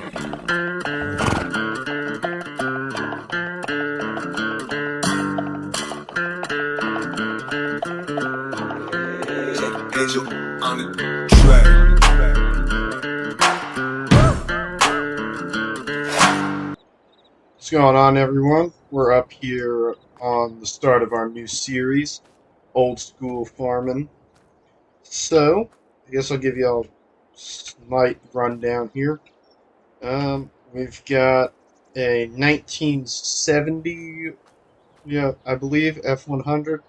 Angel on the track. What's going on, everyone? We're up here on the start of our new series, Old School Farming. So, I guess I'll give you a slight rundown here. We've got a 1970, I believe, F100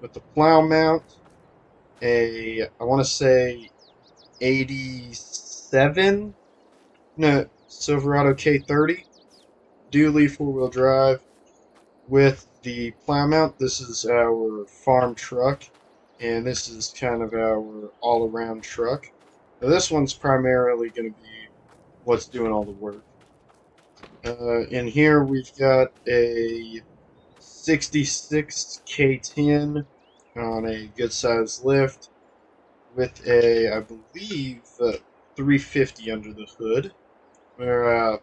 with the plow mount, I want to say 87, Silverado K30, dually four-wheel drive with the plow mount. This is our farm truck, and this is kind of our all-around truck. Now, this one's primarily going to be what's doing all the work. In here we've got a 66 K10 on a good size lift with a, I believe, 350 under the hood. We're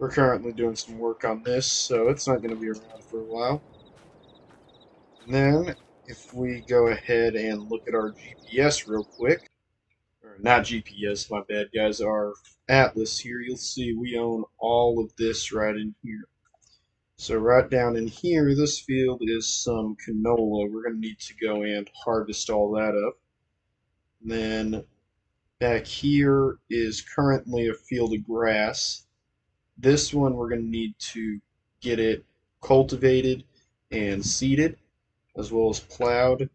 currently doing some work on this, so it's not going to be around for a while. And then, if we go ahead and look at our GPS real quick, or not GPS, my bad guys, our Atlas here, you'll see we own all of this right in here. So right down in here, this field is some canola. We're going to need to go and harvest all that up. And then back here is currently a field of grass. This one we're going to need to get it cultivated and seeded, as well as plowed.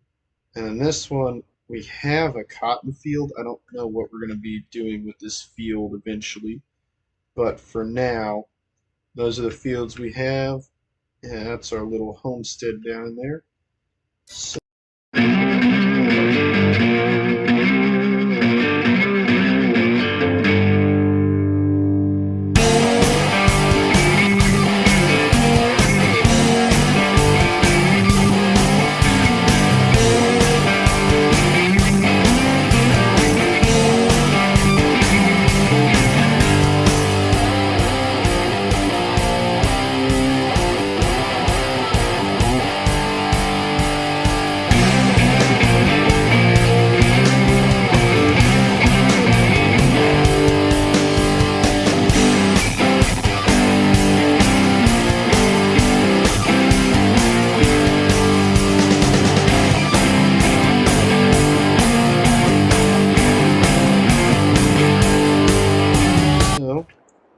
And in this one, we have a cotton field. I don't know what we're going to be doing with this field eventually, but for now, those are the fields we have. And that's our little homestead down there. So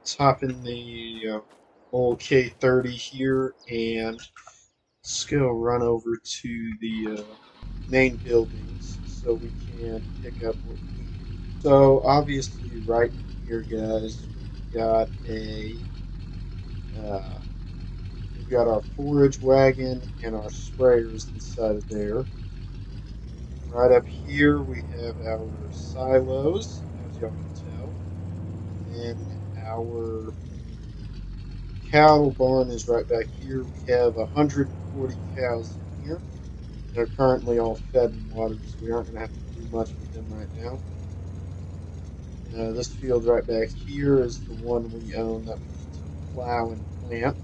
let's hop in the old K30 here and let's go run over to the main buildings so we can pick up what we need. So obviously right here, guys, we've got our forage wagon and our sprayers inside of there. Right up here we have our silos, as y'all can tell, and our cattle barn is right back here. We have 140 cows in here. They're currently all fed and watered, so we aren't going to have to do much with them right now. This field right back here is the one we own that we need to plow and plant.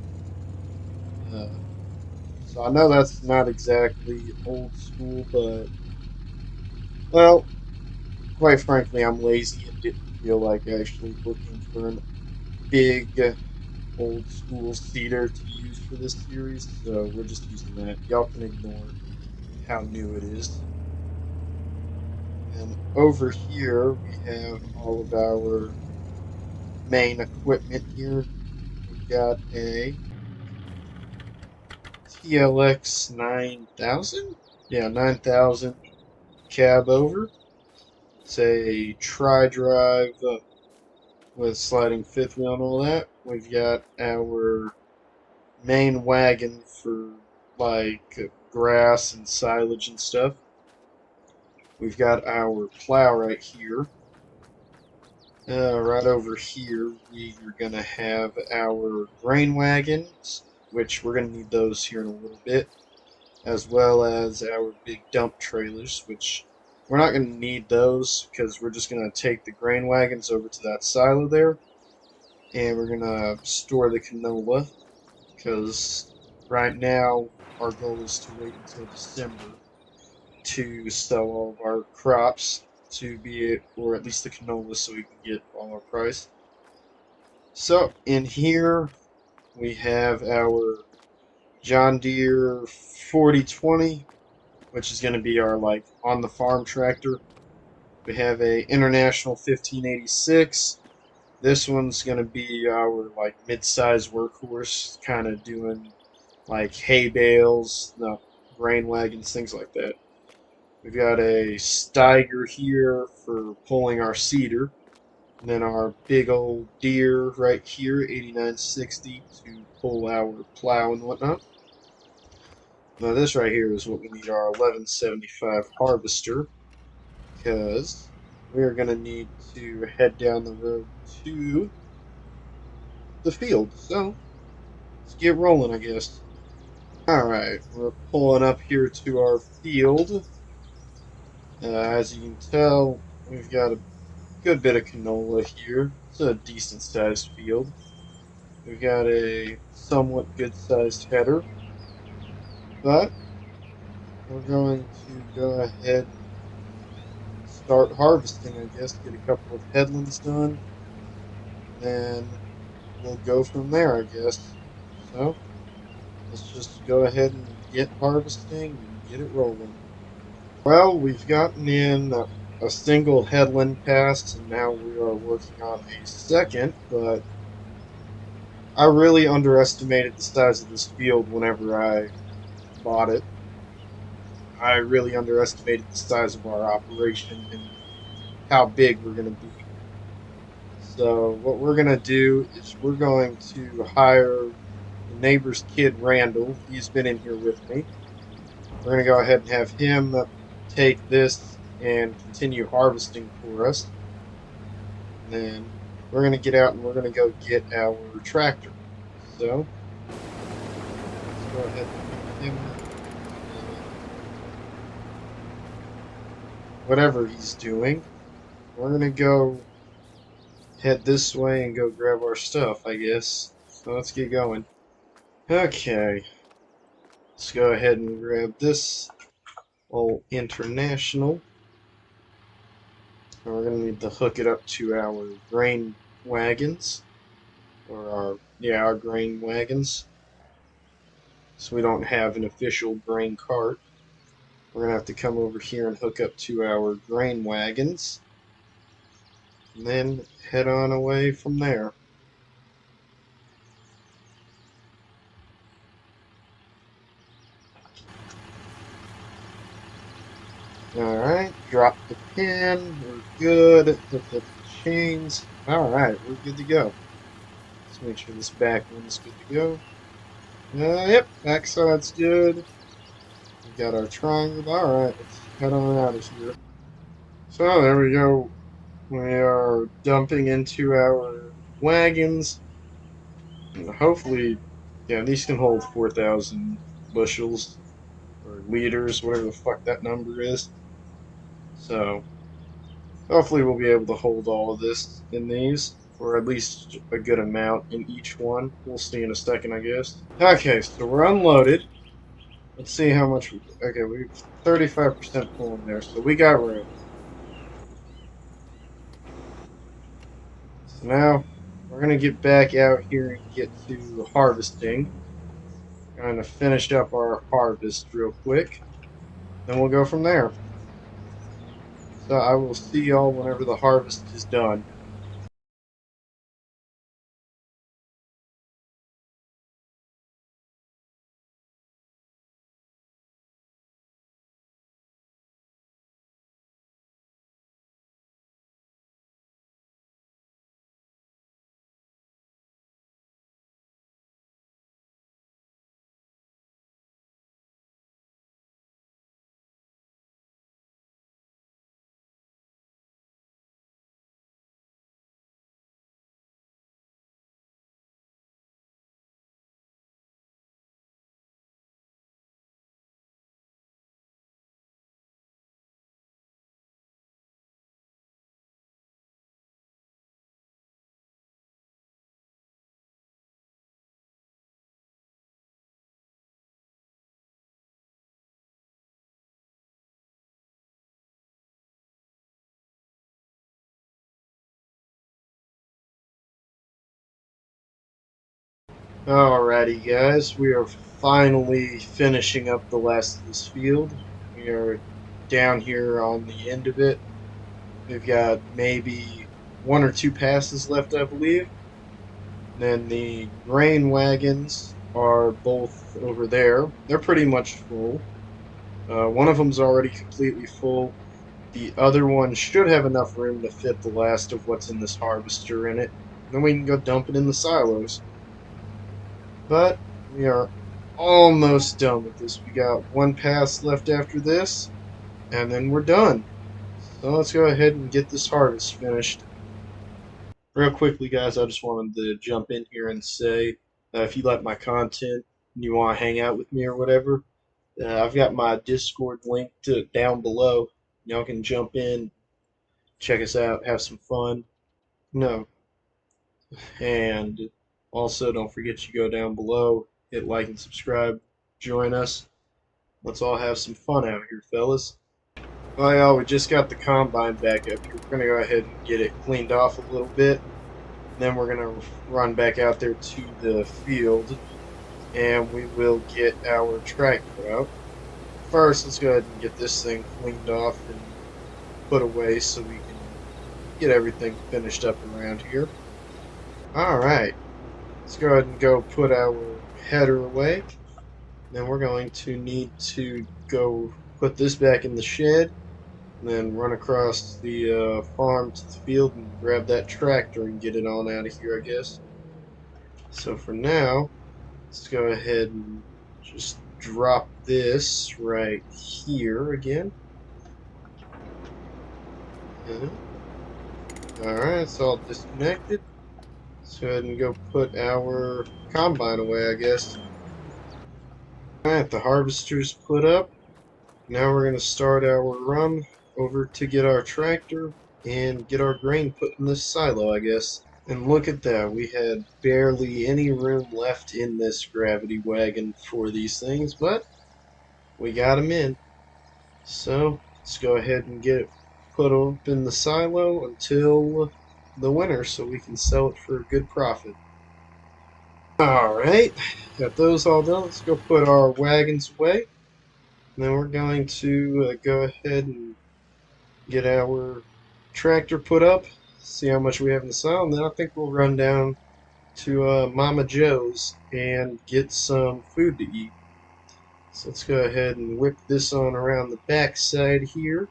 So I know that's not exactly old school, but, well, quite frankly, I'm lazy and didn't feel like actually looking for a big old school seeder to use for this series, so we're just using that. Y'all can ignore how new it is. And over here we have all of our main equipment here. We've got a TLX 9000? Yeah, 9000 cab over. It's a tri-drive with sliding fifth wheel and all that. We've got our main wagon for like grass and silage and stuff. We've got our plow right here. Right over here, we are going to have our grain wagons, which we're going to need those here in a little bit, as well as our big dump trailers, which we're not going to need those because we're just going to take the grain wagons over to that silo there. and we're gonna store the canola because right now our goal is to wait until December to sell all of our crops to be it, or at least the canola, so we can get all our price. So in here we have our John Deere 4020, which is going to be our like on the farm tractor. We have a International 1586. This one's going to be our like mid-size workhorse, kind of doing like hay bales, no, grain wagons, things like that. We've got a Steiger here for pulling our cedar. And then our big old Deere right here, 8960, to pull our plow and whatnot. Now this right here is what we need our 1175 harvester, because we're going to need to head down the road to the field. So let's get rolling, I guess. Alright, we're pulling up here to our field. As you can tell, we've got a good bit of canola here. It's a decent sized field. We've got a somewhat good sized header, but we're going to go ahead and start harvesting, I guess, get a couple of headlands done, and then we'll go from there, I guess. So let's just go ahead and get harvesting and get it rolling. Well, we've gotten in a single headland pass, and now we are working on a second, but I really underestimated the size of this field whenever I bought it. I really underestimated the size of our operation and how big we're going to be. So what we're going to do is we're going to hire the neighbor's kid, Randall. He's been in here with me. We're going to go ahead and have him take this and continue harvesting for us. And then we're going to get out and we're going to go get our tractor. So let's go ahead and put him in whatever he's doing. We're going to go head this way and go grab our stuff, I guess. So let's get going. Okay, let's go ahead and grab this old International. And we're going to need to hook it up to our grain wagons. Or our grain wagons. So we don't have an official grain cart. We're going to have to come over here and hook up to our grain wagons. And then head on away from there. Alright, drop the pin. We're good. Hook up the chains. Alright, we're good to go. Let's make sure this back one's good to go. Yep, backside's good. We got our triangle. Alright, let's head on out of here. So there we go. We are dumping into our wagons. And hopefully, yeah, these can hold 4,000 bushels or liters, whatever the fuck that number is. So hopefully we'll be able to hold all of this in these, or at least a good amount in each one. We'll see in a second, I guess. Okay, so we're unloaded. Let's see how much we get. Okay, we've 35% full in there, so we got room. So now we're gonna get back out here and get to harvesting. Kind of finish up our harvest real quick. Then we'll go from there. So I will see y'all whenever the harvest is done. Alrighty, guys, we are finally finishing up the last of this field. We are down here on the end of it. We've got maybe one or two passes left, I believe. Then the grain wagons are both over there. They're pretty much full. One of them's already completely full. The other one should have enough room to fit the last of what's in this harvester in it. Then we can go dump it in the silos. But we are almost done with this. We got one pass left after this, and then we're done. So let's go ahead and get this harvest finished. Real quickly, guys, I just wanted to jump in here and say if you like my content and you want to hang out with me or whatever, I've got my Discord linked down below. Y'all can jump in, check us out, have some fun. No. And also, don't forget you go down below, hit like and subscribe, join us. Let's all have some fun out here, fellas. Oh yeah, we just got the combine back up here. We're going to go ahead and get it cleaned off a little bit. Then we're going to run back out there to the field, and we will get our tractor out. First, let's go ahead and get this thing cleaned off and put away so we can get everything finished up around here. Alright, let's go ahead and go put our header away. Then we're going to need to go put this back in the shed, and then run across the farm to the field and grab that tractor and get it on out of here, I guess. So for now, let's go ahead and just drop this right here again. Alright, it's all disconnected. Let's go ahead and go put our combine away, I guess. Alright, the harvester's put up. Now we're going to start our run over to get our tractor and get our grain put in this silo, I guess. And look at that, we had barely any room left in this gravity wagon for these things, but we got them in. So let's go ahead and get it put up in the silo until the winter so we can sell it for a good profit. Alright, got those all done. Let's go put our wagons away. And then we're going to go ahead and get our tractor put up, see how much we have in the silo, and then I think we'll run down to Mama Joe's and get some food to eat. So let's go ahead and whip this on around the back side here.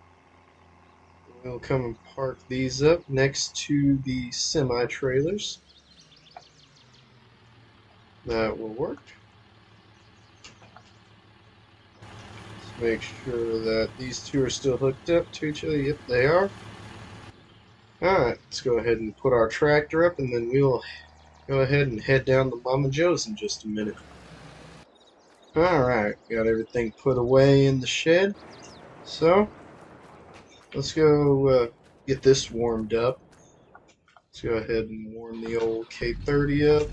We'll come and park these up next to the semi-trailers. That will work. Make sure that these two are still hooked up to each other. Yep, they are. Alright, let's go ahead and put our tractor up, and then we'll go ahead and head down to Mama Joe's in just a minute. Alright, got everything put away in the shed. So, let's go get this warmed up. Let's go ahead and warm the old K30 up.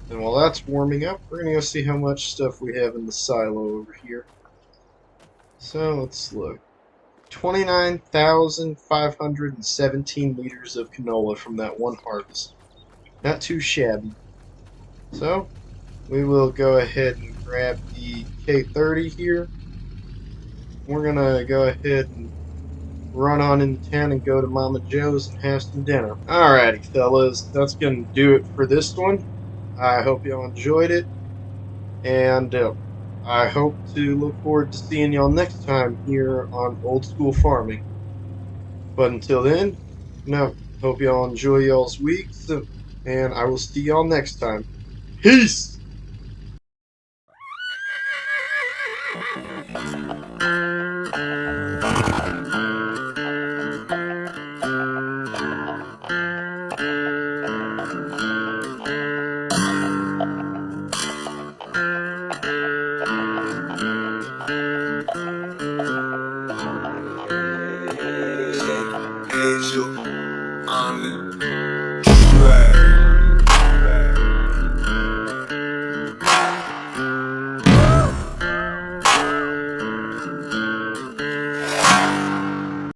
And while that's warming up, we're going to go see how much stuff we have in the silo over here. So let's look. 29,517 liters of canola from that one harvest. Not too shabby. So we will go ahead and grab the K30 here. We're going to go ahead and run on into town and go to Mama Joe's and have some dinner. Alrighty, fellas, that's going to do it for this one. I hope y'all enjoyed it, and I hope to look forward to seeing y'all next time here on Old School Farming. But until then, hope y'all enjoy y'all's weeks, and I will see y'all next time. Peace! Angel on it.